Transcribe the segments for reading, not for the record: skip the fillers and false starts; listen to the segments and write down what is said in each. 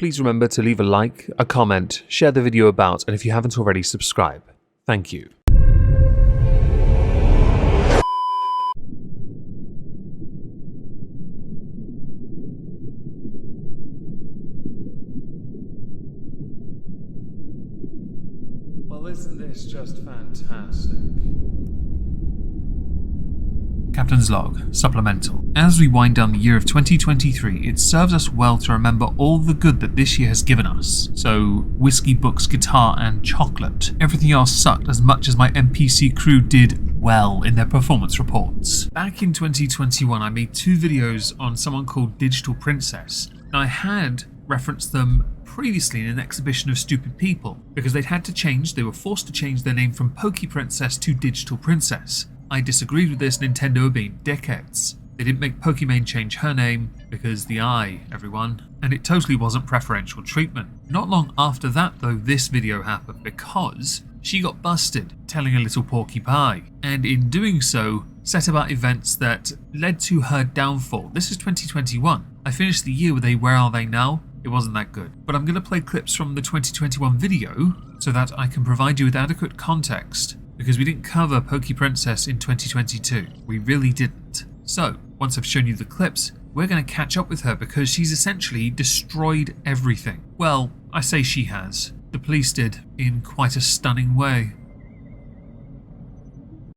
Please remember to leave a like, a comment, share the video about, and if you haven't already, subscribe. Thank you. Well, isn't this just fantastic? Captain's Log, Supplemental. As we wind down the year of 2023, it serves us well to remember all the good that this year has given us. So, whiskey, books, guitar, and chocolate. Everything else sucked as much as my NPC crew did well in their performance reports. Back in 2021, I made 2 videos on someone called Digital Princxss. Now, I had referenced them previously in an exhibition of stupid people, because they were forced to change their name from Princxss to Digital Princxss. I disagreed with this, Nintendo being dickheads. They didn't make Pokimane change her name, because the I, everyone. And it totally wasn't preferential treatment. Not long after that though, this video happened, because she got busted telling a little porky pie, and in doing so, set about events that led to her downfall. This is 2021. I finished the year with a Where Are They Now? It wasn't that good. But I'm going to play clips from the 2021 video, so that I can provide you with adequate context, because we didn't cover Princxss in 2022. We really didn't. So, once I've shown you the clips, we're going to catch up with her because she's essentially destroyed everything. Well, I say she has. The police did, in quite a stunning way.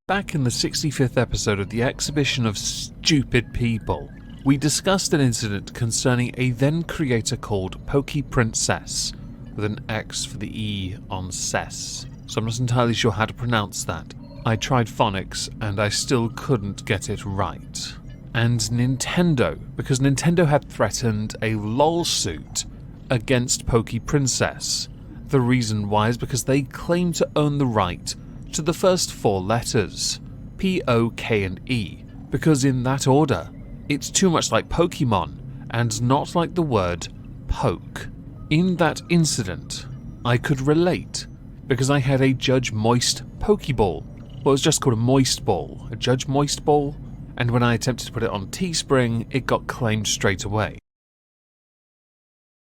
Back in the 65th episode of the Exhibition of Stupid People, we discussed an incident concerning a then creator called Princxss, with an X for the E on Cess. So I'm not entirely sure how to pronounce that. I tried phonics and I still couldn't get it right. And Nintendo, because Nintendo had threatened a lawsuit against Princxss. The reason why is because they claim to own the right to the first 4 letters, P, O, K, and E, because in that order, it's too much like Pokemon and not like the word poke. In that incident, I could relate, because I had a Judge Moist Pokeball. Well, it was just called a Moist Ball, a Judge Moist Ball, and when I attempted to put it on Teespring, it got claimed straight away.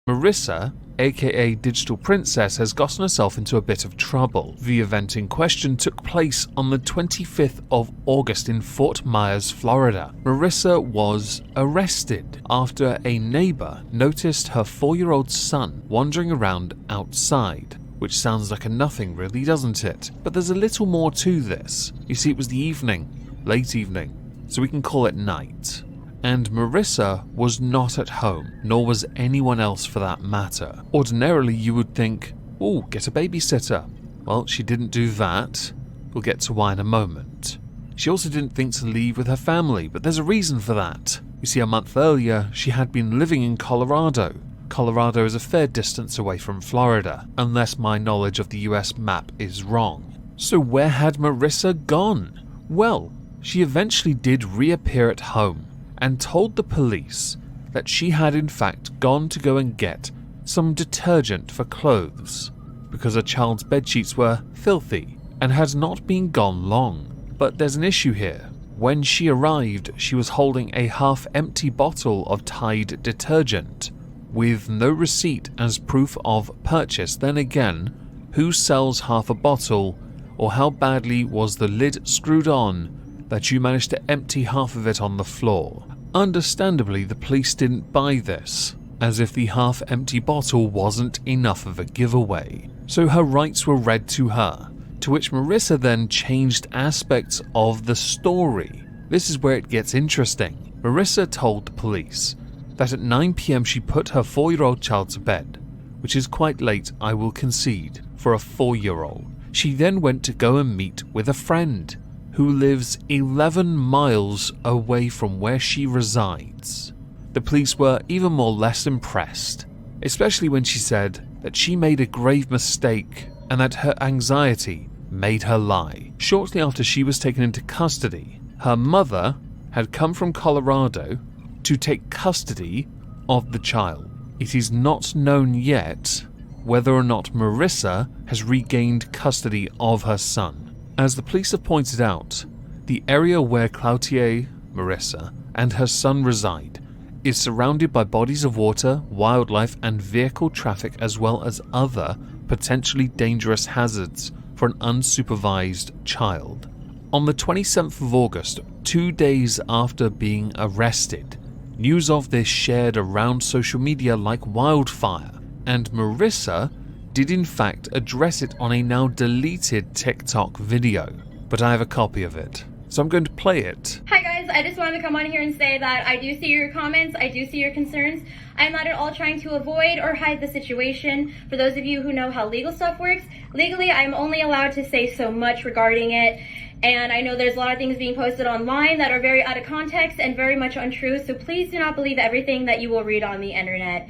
Marissa, aka Digital Princxss, has gotten herself into a bit of trouble. The event in question took place on the 25th of August in Fort Myers, Florida. Marissa was arrested after a neighbor noticed her 4-year-old son wandering around outside. Which sounds like a nothing really, doesn't it? But there's a little more to this. You see, it was the evening, late evening, so we can call it night. And Marissa was not at home, nor was anyone else for that matter. Ordinarily you would think, oh, get a babysitter. Well, she didn't do that. We'll get to why in a moment. She also didn't think to leave with her family, but there's a reason for that. You see, a month earlier, she had been living in Colorado. Colorado is a fair distance away from Florida, unless my knowledge of the US map is wrong. So where had Marissa gone? Well, she eventually did reappear at home and told the police that she had in fact gone to go and get some detergent for clothes, because her child's bedsheets were filthy and had not been gone long. But there's an issue here. When she arrived, she was holding a half-empty bottle of Tide detergent, with no receipt as proof of purchase. Then again, who sells half a bottle, or how badly was the lid screwed on that you managed to empty half of it on the floor? Understandably, the police didn't buy this, as if the half-empty bottle wasn't enough of a giveaway. So her rights were read to her, to which Marissa then changed aspects of the story. This is where it gets interesting. Marissa told the police that at 9 PM she put her 4-year-old child to bed, which is quite late, I will concede, for a 4-year-old. She then went to go and meet with a friend who lives 11 miles away from where she resides. The police were even more less impressed, especially when she said that she made a grave mistake and that her anxiety made her lie. Shortly after she was taken into custody, her mother had come from Colorado to take custody of the child. It is not known yet whether or not Marissa has regained custody of her son. As the police have pointed out, the area where Cloutier, Marissa, and her son reside is surrounded by bodies of water, wildlife, and vehicle traffic, as well as other potentially dangerous hazards for an unsupervised child. On the 27th of August, 2 days after being arrested, news of this shared around social media like wildfire, and Marissa did in fact address it on a now deleted TikTok video, but I have a copy of it, so I'm going to play it. Hi guys, I just wanted to come on here and say that I do see your comments, I do see your concerns. I'm not at all trying to avoid or hide the situation. For those of you who know how legal stuff works, legally I'm only allowed to say so much regarding it. And I know there's a lot of things being posted online that are very out of context and very much untrue, so please do not believe everything that you will read on the internet.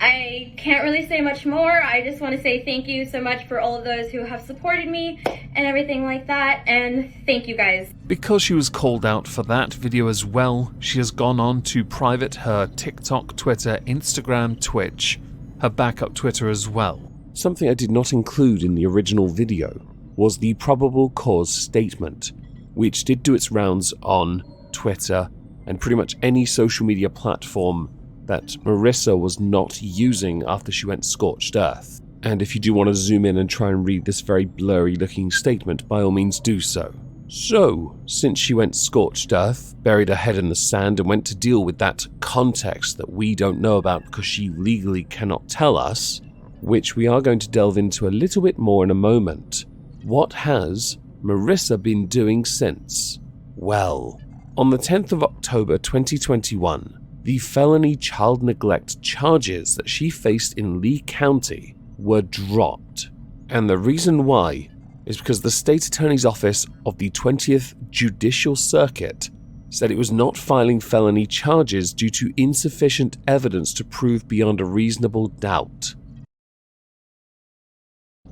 I can't really say much more. I just want to say thank you so much for all of those who have supported me and everything like that, and thank you guys. Because she was called out for that video as well, she has gone on to private her TikTok, Twitter, Instagram, Twitch, her backup Twitter as well. Something I did not include in the original video was the probable cause statement, which did do its rounds on Twitter and pretty much any social media platform that Marissa was not using after she went scorched earth. And if you do want to zoom in and try and read this very blurry looking statement, by all means do so. So, since she went scorched earth, buried her head in the sand, and went to deal with that context that we don't know about because she legally cannot tell us, which we are going to delve into a little bit more in a moment, what has Marissa been doing since? Well, on the 10th of October 2021, the felony child neglect charges that she faced in Lee County were dropped. And the reason why is because the State Attorney's Office of the 20th Judicial Circuit said it was not filing felony charges due to insufficient evidence to prove beyond a reasonable doubt.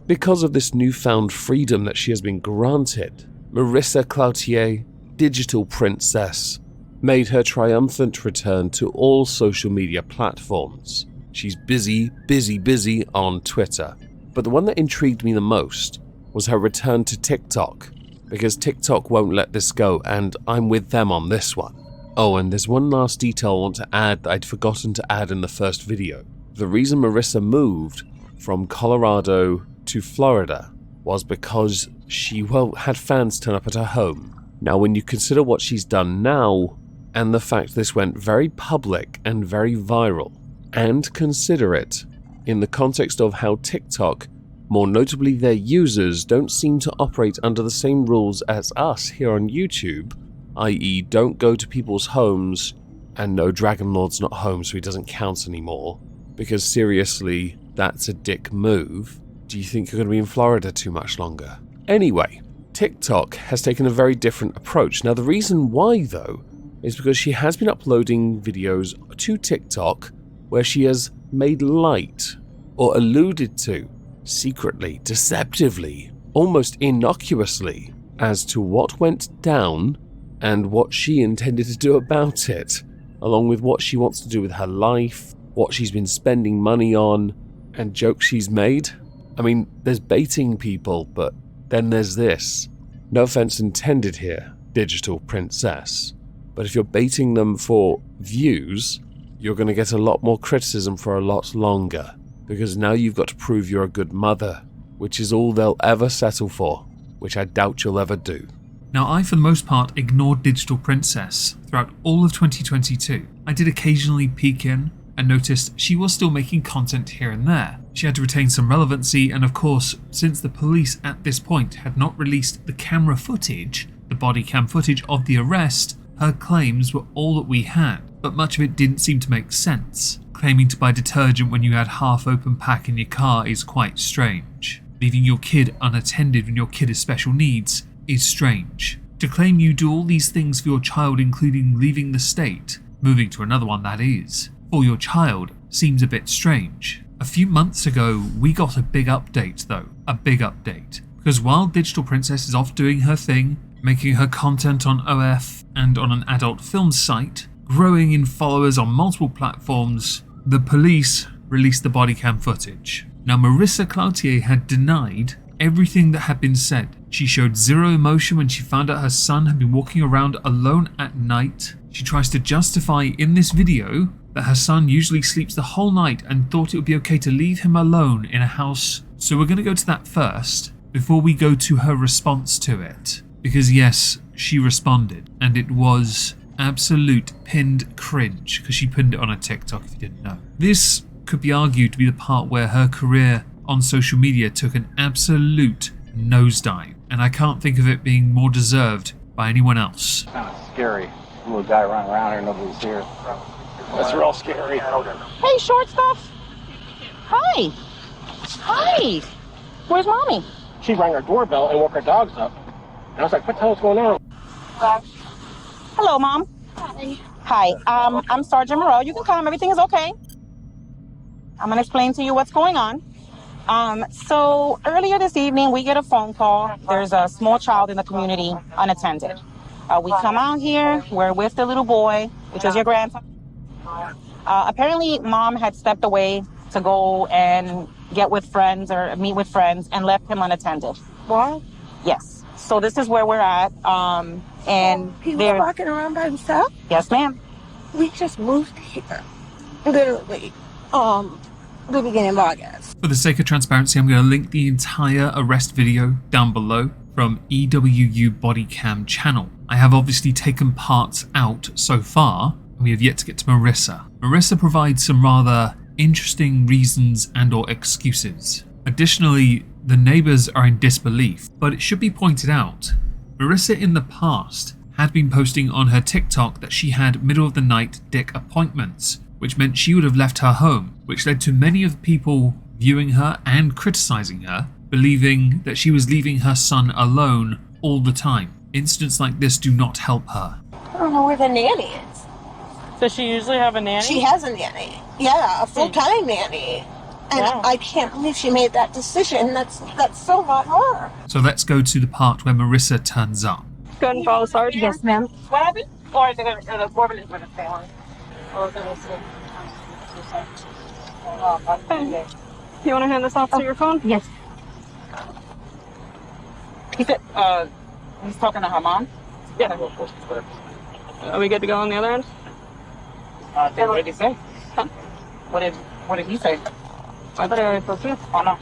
Because of this newfound freedom that she has been granted, Marissa Cloutier, Digital Princxss, made her triumphant return to all social media platforms. She's busy on Twitter. But the one that intrigued me the most was her return to TikTok, because TikTok won't let this go, and I'm with them on this one. Oh, and there's one last detail I want to add that I'd forgotten to add in the first video. The reason Marissa moved from Colorado to Florida was because she, had fans turn up at her home. Now, when you consider what she's done now, and the fact this went very public and very viral, and consider it in the context of how TikTok, more notably their users, don't seem to operate under the same rules as us here on YouTube, i.e. don't go to people's homes, and no, Dragon Lord's not home so he doesn't count anymore, because seriously, that's a dick move. Do you think you're going to be in Florida too much longer? Anyway, TikTok has taken a very different approach. Now, the reason why, though, is because she has been uploading videos to TikTok where she has made light, or alluded to, secretly, deceptively, almost innocuously, as to what went down and what she intended to do about it, along with what she wants to do with her life, what she's been spending money on, and jokes she's made. I mean, there's baiting people, but then there's this. No offense intended here, Digital Princxss. But if you're baiting them for views, you're going to get a lot more criticism for a lot longer. Because now you've got to prove you're a good mother, which is all they'll ever settle for, which I doubt you'll ever do. Now, I for the most part ignored Digital Princxss throughout all of 2022. I did occasionally peek in and noticed she was still making content here and there. She had to retain some relevancy, and of course, since the police at this point had not released the camera footage, the body cam footage of the arrest, her claims were all that we had, but much of it didn't seem to make sense. Claiming to buy detergent when you had half-open pack in your car is quite strange. Leaving your kid unattended when your kid has special needs is strange. To claim you do all these things for your child, including leaving the state, moving to another one that is, for your child, seems a bit strange. A few months ago, we got a big update though, a big update. Because while Digital Princxss is off doing her thing, making her content on OF and on an adult film site, growing in followers on multiple platforms, the police released the body cam footage. Now, Marissa Cloutier had denied everything that had been said. She showed zero emotion when she found out her son had been walking around alone at night, She tries to justify in this video that her son usually sleeps the whole night and thought it would be okay to leave him alone in a house. So we're going to go to that first before we go to her response to it. Because yes, she responded, and it was absolute pinned cringe because she pinned it on her TikTok if you didn't know. This could be argued to be the part where her career on social media took an absolute nosedive, and I can't think of it being more deserved by anyone else. Kind of scary. Little guy running around here, nobody's here. That's real scary. Hey, short stuff. Hi. Hi. Where's mommy? She rang her doorbell and woke her dogs up. And I was like, what the hell's going on? Hello, Mom. Hi. I'm Sergeant Moreau. You can come. Everything is okay. I'm going to explain to you what's going on. So earlier this evening, we get a phone call. There's a small child in the community unattended. We come out here. We're with the little boy, which is your grandson. Apparently, Mom had stepped away to go and get with friends or meet with friends and left him unattended. What? Yes. So this is where we're at. And he was walking around by himself? Yes, ma'am. We just moved here. Literally. The beginning of August. For the sake of transparency, I'm going to link the entire arrest video down below from EWU Bodycam channel. I have obviously taken parts out so far, and we have yet to get to Marissa. Marissa provides some rather interesting reasons and or excuses. Additionally, the neighbours are in disbelief, but it should be pointed out, Marissa in the past had been posting on her TikTok that she had middle of the night dick appointments, which meant she would have left her home, which led to many of the people viewing her and criticising her, believing that she was leaving her son alone all the time. Incidents like this do not help her. I don't know where the nanny is. Does she usually have a nanny? She has a nanny. Yeah, a full-time nanny. And Wow. I can't believe she made that decision. That's so not her. So let's go to the part where Marissa turns up. Go ahead and follow Sergeant. Yes, ma'am. What happened? Or is it going to the foreman is going to stay on? You want to hand this off to your phone? Yes. He said, He's talking to her mom? yeah. Are we good to go on the other end? What did he say? Huh? What did he say? I thought I already spoke to you. Oh, no.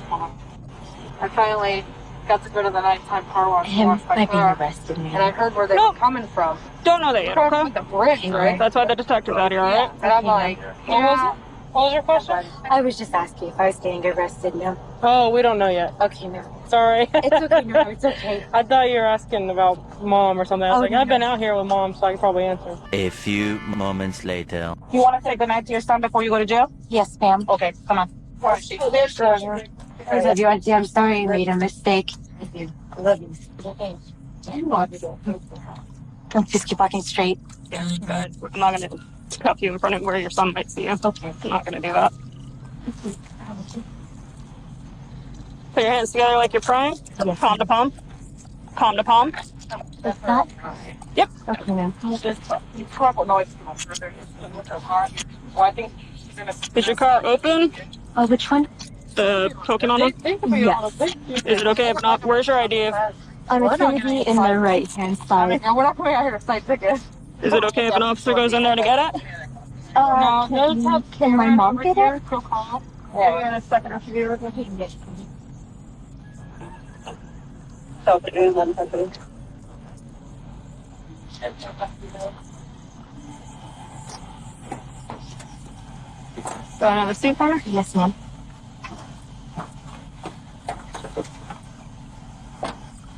I finally got to go to the nighttime car wash. Him wash my might be car, arrested. and I heard where they No. were coming from. Don't know that yet, Across okay? the bridge, right? That's why the detective's out here, alright? And I'm like, yeah. What was your question? I was just asking if I was getting arrested now. Oh, we don't know yet. Okay, no. Sorry. It's okay, no, it's okay. I thought you were asking about mom or something. I was Oh, like, no. I've been out here with mom, so I can probably answer. A few moments later. You want to say goodnight to your son before you go to jail? Yes, ma'am. Okay, come on. I love you, Auntie. I'm sorry I made a mistake. I love you. Don't just keep walking straight. Yeah, good. I'm not going to cuff you in front of where your son might see you. Okay. I'm not going to do that. Put your hands together like you're praying. Yes. Palm to palm. Palm to palm. Is that? Yep. Okay, ma'am. Is your car open? Oh, which one? The Pokemon one? Yes. Is it okay if not? Where's your ID? It's going to be in the right-hand side. We're not coming out here to cite tickets. Is it okay if an officer goes in there to get it? Can my mom get it? Yeah, in a second after you were Do I have a seat for her? Yes, ma'am.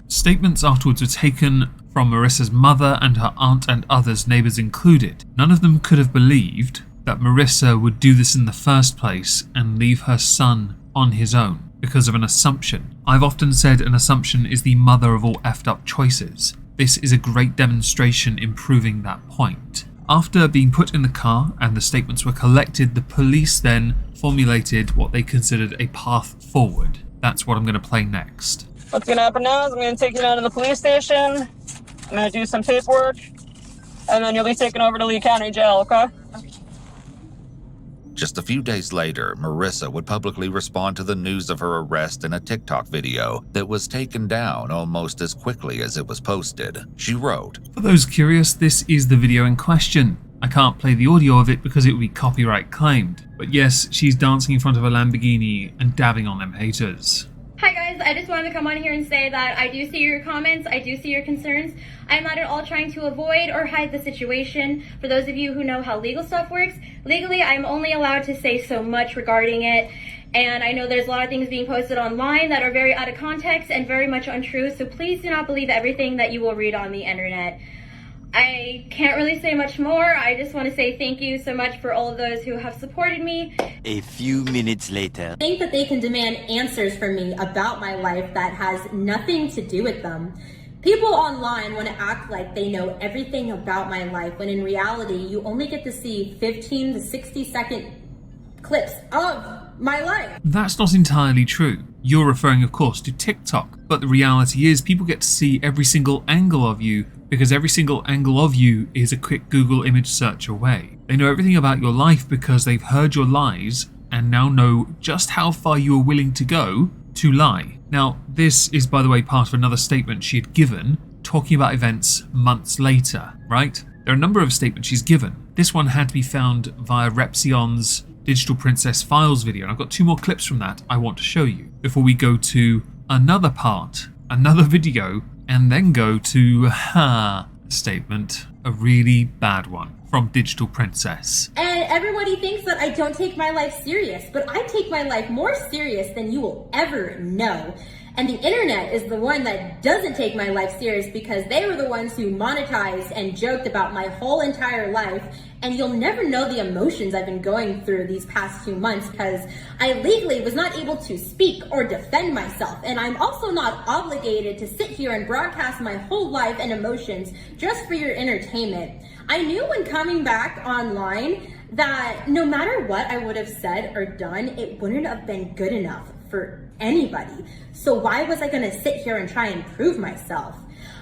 Statements afterwards were taken from Marissa's mother and her aunt and others, neighbours included. None of them could have believed that Marissa would do this in the first place and leave her son on his own because of an assumption. I've often said an assumption is the mother of all effed up choices. This is a great demonstration in proving that point. After being put in the car and the statements were collected, the police then formulated what they considered a path forward. That's what I'm going to play next. What's going to happen now is I'm going to take you down to the police station. I'm going to do some paperwork. And then you'll be taken over to Lee County Jail, okay? Just a few days later, Marissa would publicly respond to the news of her arrest in a TikTok video that was taken down almost as quickly as it was posted. She wrote, "For those curious, this is the video in question. I can't play the audio of it because it would be copyright claimed. But yes, she's dancing in front of a Lamborghini and dabbing on them haters." Hi guys, I just wanted to come on here and say that I do see your comments, I do see your concerns. I'm not at all trying to avoid or hide the situation. For those of you who know how legal stuff works, legally I'm only allowed to say so much regarding it. And I know there's a lot of things being posted online that are very out of context and very much untrue, so please do not believe everything that you will read on the internet. I can't really say much more. I just want to say thank you so much for all of those who have supported me. A few minutes later. I think that they can demand answers from me about my life that has nothing to do with them. People online want to act like they know everything about my life, when in reality, you only get to see 15 to 60-second clips of my life. That's not entirely true. You're referring, of course, to TikTok. But the reality is people get to see every single angle of you because every single angle of you is a quick Google image search away. They know everything about your life because they've heard your lies and now know just how far you are willing to go to lie. Now, this is, by the way, part of another statement she had given, talking about events months later, right? There are a number of statements she's given. This one had to be found via Repsion's Digital Princess Files video, and I've got 2 more clips from that I want to show you before we go to another part, another video, and then go to a statement, a really bad one from Digital Princess. And everybody thinks that I don't take my life serious, but I take my life more serious than you will ever know. And the internet is the one that doesn't take my life serious because they were the ones who monetized and joked about my whole entire life. And you'll never know the emotions I've been going through these past 2 months because I legally was not able to speak or defend myself. And I'm also not obligated to sit here and broadcast my whole life and emotions just for your entertainment. I knew when coming back online that no matter what I would have said or done, it wouldn't have been good enough for anybody. So why was I gonna sit here and try and prove myself?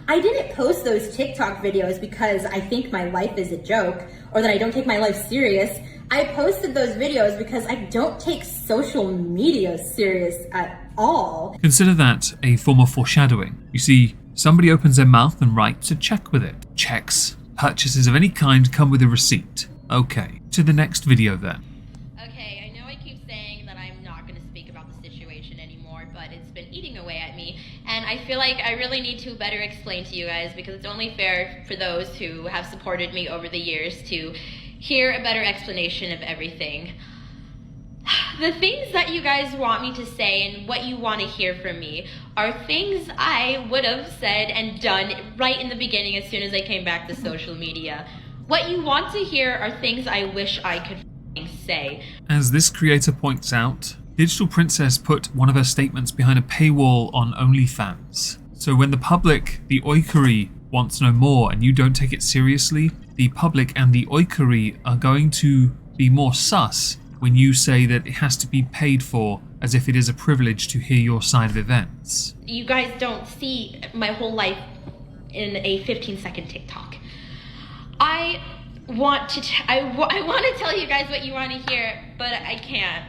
I didn't post those TikTok videos because I think my life is a joke or that I don't take my life serious. I posted those videos because I don't take social media serious at all. Consider that a form of foreshadowing. You see, somebody opens their mouth and writes a check with it. Checks, purchases of any kind come with a receipt. Okay, to the next video then. Okay, I know I keep saying that I'm not going to speak about the situation anymore, but it's been eating away at me, and I feel like I really need to better explain to you guys because it's only fair for those who have supported me over the years to hear a better explanation of everything. The things that you guys want me to say and what you want to hear from me are things I would have said and done right in the beginning as soon as I came back to social media. What you want to hear are things I wish I could say. As this creator points out, Digital Princess put one of her statements behind a paywall on OnlyFans. So when the public, the oikari, wants to know more and you don't take it seriously, the public and the oikari are going to be more sus when you say that it has to be paid for as if it is a privilege to hear your side of events. You guys don't see my whole life in a 15-second TikTok. I want to tell you guys what you want to hear, but I can't.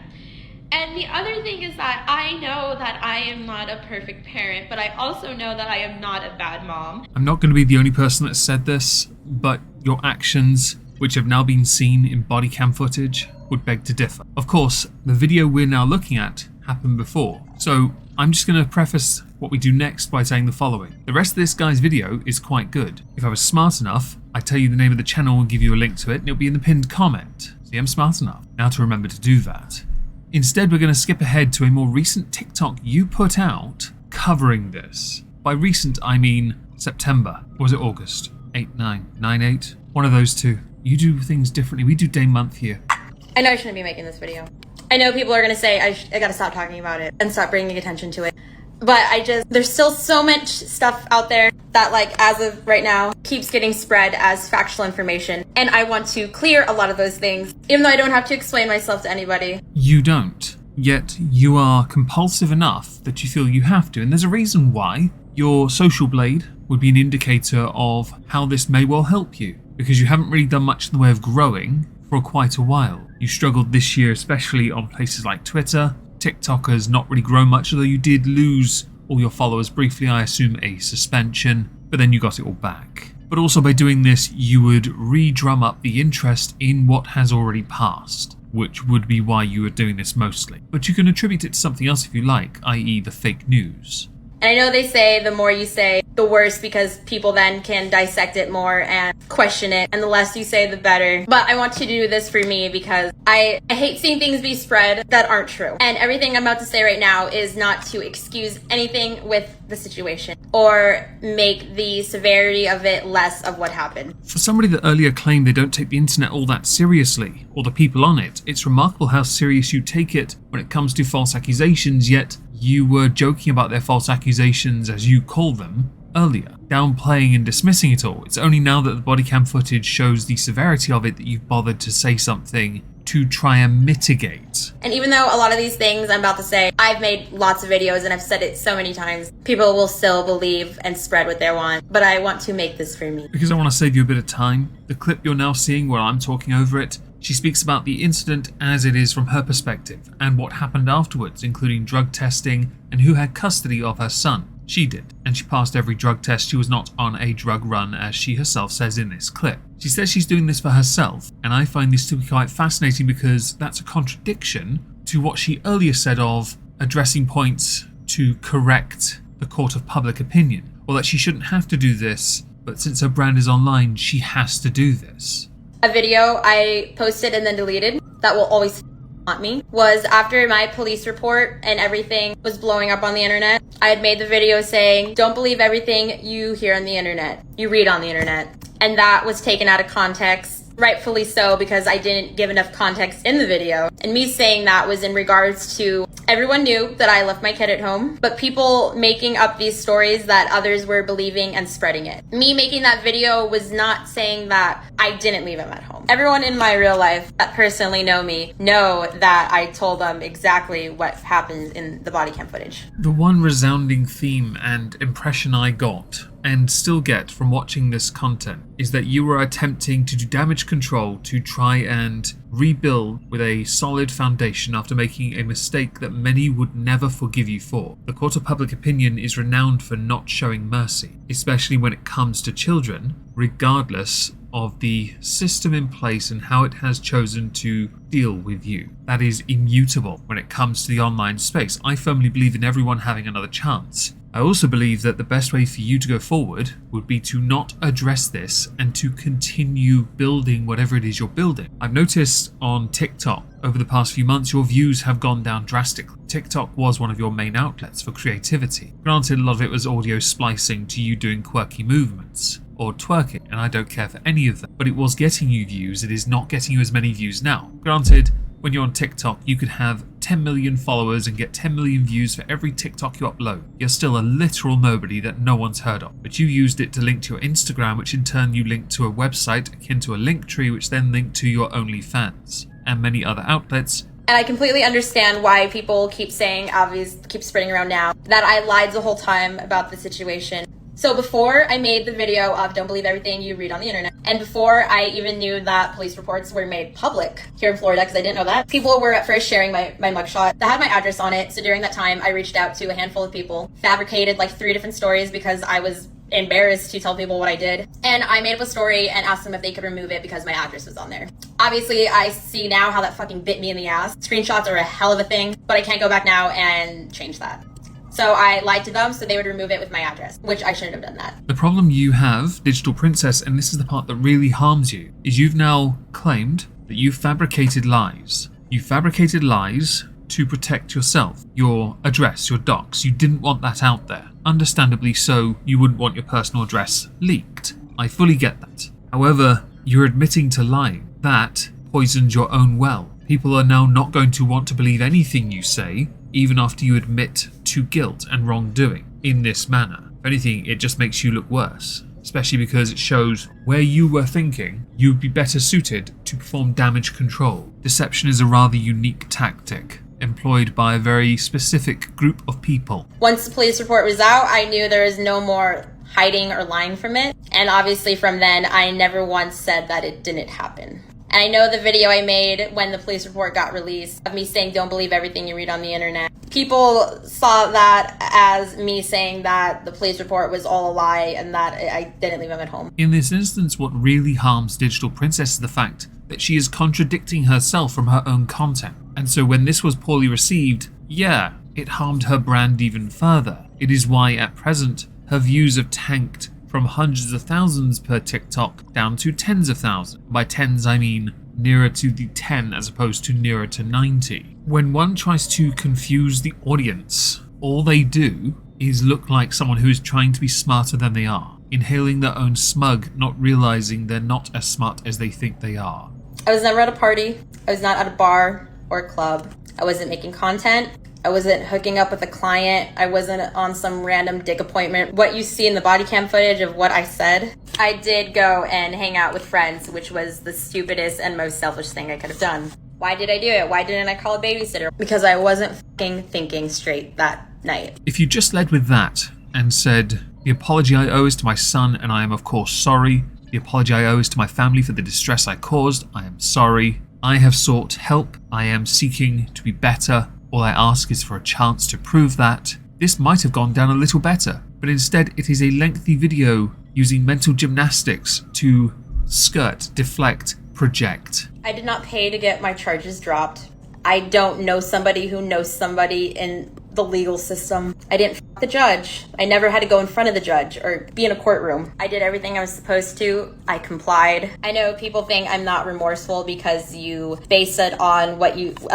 And the other thing is that I know that I am not a perfect parent, but I also know that I am not a bad mom. I'm not going to be the only person that said this, but your actions, which have now been seen in body cam footage, would beg to differ. Of course, the video we're now looking at happened before, so I'm just going to preface what we do next by saying the following. The rest of this guy's video is quite good. If I was smart enough, I'd tell you the name of the channel and give you a link to it, and it'll be in the pinned comment. See, I'm smart enough now to remember to do that. Instead, we're going to skip ahead to a more recent TikTok you put out covering this. By recent, I mean September. Or was it August? 8, 9, 9, 8? One of those two. You do things differently. We do day month here. I know I shouldn't be making this video. I know people are going to say I gotta stop talking about it and stop bringing attention to it. But there's still so much stuff out there that, like, as of right now, keeps getting spread as factual information. And I want to clear a lot of those things, even though I don't have to explain myself to anybody. You don't. Yet you are compulsive enough that you feel you have to. And there's a reason why. Your social blade would be an indicator of how this may well help you, because you haven't really done much in the way of growing for quite a while. You struggled this year, especially on places like Twitter. TikTok has not really grown much, although you did lose all your followers briefly, I assume a suspension, but then you got it all back. But also by doing this, you would re-drum up the interest in what has already passed, which would be why you were doing this mostly. But you can attribute it to something else if you like, i.e. the fake news. And I know they say the more you say, the worse, because people then can dissect it more and question it. And the less you say, the better. But I want to do this for me because I hate seeing things be spread that aren't true. And everything I'm about to say right now is not to excuse anything with the situation or make the severity of it less of what happened. For somebody that earlier claimed they don't take the internet all that seriously, or the people on it, it's remarkable how serious you take it when it comes to false accusations, yet you were joking about their false accusations, as you call them, earlier, downplaying and dismissing it all. It's only now that the body cam footage shows the severity of it that you've bothered to say something to try and mitigate. And even though a lot of these things I'm about to say, I've made lots of videos and I've said it so many times, people will still believe and spread what they want. But I want to make this for me. Because I want to save you a bit of time, the clip you're now seeing where I'm talking over it, she speaks about the incident as it is from her perspective and what happened afterwards, including drug testing and who had custody of her son. She did, and she passed every drug test. She was not on a drug run, as she herself says in this clip. She says she's doing this for herself, and I find this to be quite fascinating because that's a contradiction to what she earlier said of addressing points to correct the court of public opinion, or that she shouldn't have to do this, but since her brand is online, she has to do this. A video I posted and then deleted that will always haunt me was after my police report and everything was blowing up on the internet. I had made the video saying, don't believe everything you hear on the internet, you read on the internet. And that was taken out of context, rightfully so, because I didn't give enough context in the video. And me saying that was in regards to everyone knew that I left my kid at home, but people making up these stories that others were believing and spreading it. Me making that video was not saying that I didn't leave him at home. Everyone in my real life that personally know me know that I told them exactly what happened in the body cam footage. The one resounding theme and impression I got, and still get from watching this content, is that you were attempting to do damage control to try and rebuild with a solid foundation after making a mistake that many would never forgive you for. The court of public opinion is renowned for not showing mercy, especially when it comes to children, regardless of the system in place and how it has chosen to deal with you. That is immutable when it comes to the online space. I firmly believe in everyone having another chance. I also believe that the best way for you to go forward would be to not address this and to continue building whatever it is you're building. I've noticed on TikTok over the past few months your views have gone down drastically. TikTok was one of your main outlets for creativity. Granted, a lot of it was audio splicing to you doing quirky movements or twerking, and I don't care for any of them, but it was getting you views. It is not getting you as many views now. Granted, when you're on TikTok, you could have 10 million followers and get 10 million views for every TikTok you upload. You're still a literal nobody that no one's heard of. But you used it to link to your Instagram, which in turn you linked to a website akin to a link tree, which then linked to your OnlyFans and many other outlets. And I completely understand why people keep saying, obviously, keep spreading around now, that I lied the whole time about the situation. So before I made the video of don't believe everything you read on the internet, and before I even knew that police reports were made public here in Florida, because I didn't know that, people were at first sharing my mugshot that had my address on it. So during that time, I reached out to a handful of people, fabricated like 3 different stories because I was embarrassed to tell people what I did. And I made up a story and asked them if they could remove it because my address was on there. Obviously, I see now how that fucking bit me in the ass. Screenshots are a hell of a thing, but I can't go back now and change that. So I lied to them so they would remove it with my address, which I shouldn't have done that. The problem you have, Digital Princxss, and this is the part that really harms you, is you've now claimed that you fabricated lies. You fabricated lies to protect yourself, your address, your docs. You didn't want that out there. Understandably so, you wouldn't want your personal address leaked. I fully get that. However, you're admitting to lying. That poisons your own well. People are now not going to want to believe anything you say, even after you admit to guilt and wrongdoing in this manner. If anything, it just makes you look worse, especially because it shows where you were thinking you'd be better suited to perform damage control. Deception is a rather unique tactic employed by a very specific group of people. Once the police report was out, I knew there was no more hiding or lying from it. And obviously from then, I never once said that it didn't happen. And I know the video I made when the police report got released of me saying don't believe everything you read on the internet. People saw that as me saying that the police report was all a lie and that I didn't leave him at home. In this instance, what really harms Digital Princess is the fact that she is contradicting herself from her own content. And so when this was poorly received, yeah, it harmed her brand even further. It is why at present her views have tanked from hundreds of thousands per TikTok down to tens of thousands. By tens I mean nearer to the 10 as opposed to nearer to 90. When one tries to confuse the audience, all they do is look like someone who is trying to be smarter than they are, inhaling their own smug, not realizing they're not as smart as they think they are. I was never at a party. I was not at a bar or a club. I wasn't making content. I wasn't hooking up with a client. I wasn't on some random dick appointment. What you see in the body cam footage of what I said, I did go and hang out with friends, which was the stupidest and most selfish thing I could have done. Why did I do it? Why didn't I call a babysitter? Because I wasn't fucking thinking straight that night. If you just led with that and said, the apology I owe is to my son and I am of course sorry. The apology I owe is to my family for the distress I caused. I am sorry. I have sought help. I am seeking to be better. All I ask is for a chance to prove that. This might have gone down a little better, but instead it is a lengthy video using mental gymnastics to skirt, deflect, project. I did not pay to get my charges dropped. I don't know somebody who knows somebody in the legal system. I didn't f the judge. I never had to go in front of the judge or be in a courtroom. I did everything I was supposed to. I complied. I know people think I'm not remorseful because you base it on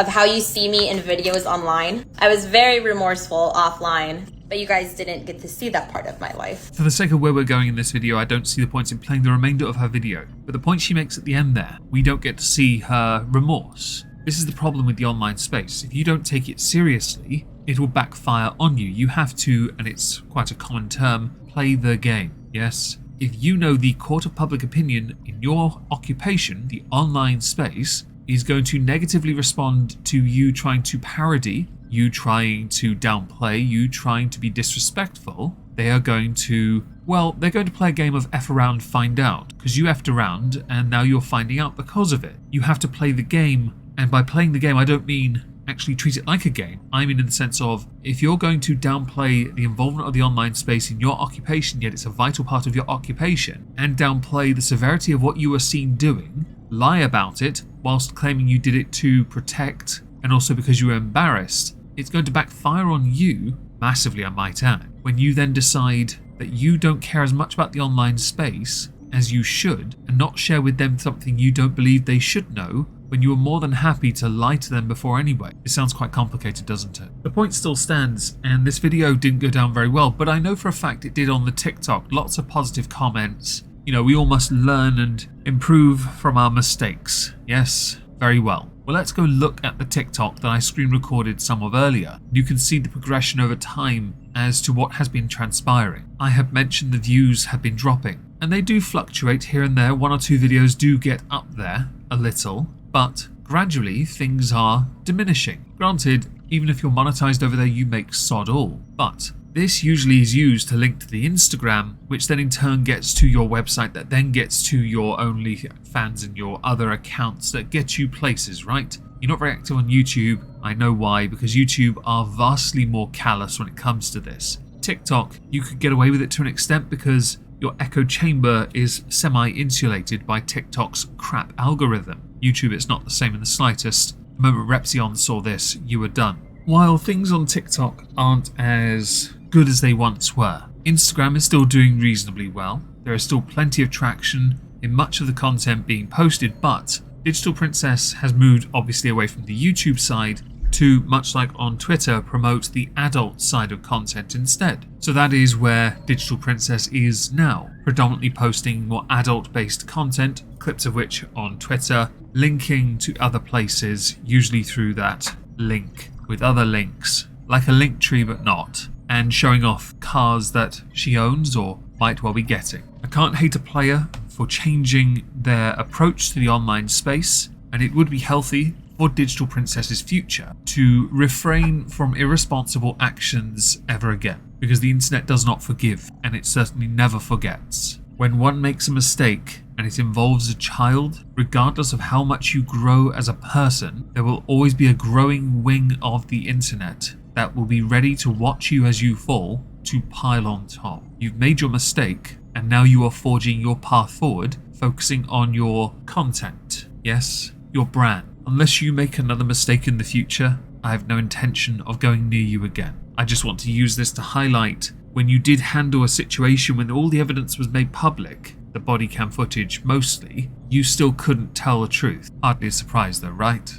how you see me in videos online. I was very remorseful offline, but you guys didn't get to see that part of my life. For the sake of where we're going in this video, I don't see the point in playing the remainder of her video, but the point she makes at the end there, we don't get to see her remorse. This is the problem with the online space. If you don't take it seriously, it will backfire on you. You have to, and it's quite a common term, play the game, yes? If you know the court of public opinion in your occupation, the online space, is going to negatively respond to you trying to parody, you trying to downplay, you trying to be disrespectful, they are going to, well, they're going to play a game of F around, find out. Because you effed around, and now you're finding out because of it. You have to play the game, and by playing the game, I don't mean actually treat it like a game. I mean in the sense of, if you're going to downplay the involvement of the online space in your occupation, yet it's a vital part of your occupation, and downplay the severity of what you were seen doing, lie about it, whilst claiming you did it to protect, and also because you were embarrassed, it's going to backfire on you, massively I might add, when you then decide that you don't care as much about the online space as you should, and not share with them something you don't believe they should know, when you were more than happy to lie to them before anyway. It sounds quite complicated, doesn't it? The point still stands, and this video didn't go down very well, but I know for a fact it did on the TikTok. Lots of positive comments. You know, we all must learn and improve from our mistakes. Yes, very well. Well, let's go look at the TikTok that I screen recorded some of earlier. You can see the progression over time as to what has been transpiring. I have mentioned the views have been dropping, and they do fluctuate here and there. One or two videos do get up there a little, but gradually things are diminishing. Granted, even if you're monetized over there, you make sod all, but this usually is used to link to the Instagram, which then in turn gets to your website, that then gets to your OnlyFans and your other accounts that get you places, right? You're not very active on YouTube. I know why, because YouTube are vastly more callous when it comes to this. TikTok, you could get away with it to an extent because your echo chamber is semi-insulated by TikTok's crap algorithm. YouTube, it's not the same in the slightest. The moment Repzion saw this, you were done. While things on TikTok aren't as good as they once were, Instagram is still doing reasonably well. There is still plenty of traction in much of the content being posted, but Digital Princess has moved obviously away from the YouTube side to, much like on Twitter, promote the adult side of content instead. So that is where Digital Princess is now, predominantly posting more adult-based content, clips of which on Twitter, linking to other places, usually through that link with other links, like a link tree but not, and showing off cars that she owns or might well be getting. I can't hate a player for changing their approach to the online space, and it would be healthy for Digital Princess's future to refrain from irresponsible actions ever again, because the internet does not forgive, and it certainly never forgets. When one makes a mistake, and it involves a child, regardless of how much you grow as a person, there will always be a growing wing of the internet that will be ready to watch you as you fall to pile on top. You've made your mistake, and now you are forging your path forward, focusing on your content. Yes, your brand. Unless you make another mistake in the future, I have no intention of going near you again. I just want to use this to highlight when you did handle a situation when all the evidence was made public, the body cam footage mostly, you still couldn't tell the truth. Hardly a surprise though, right?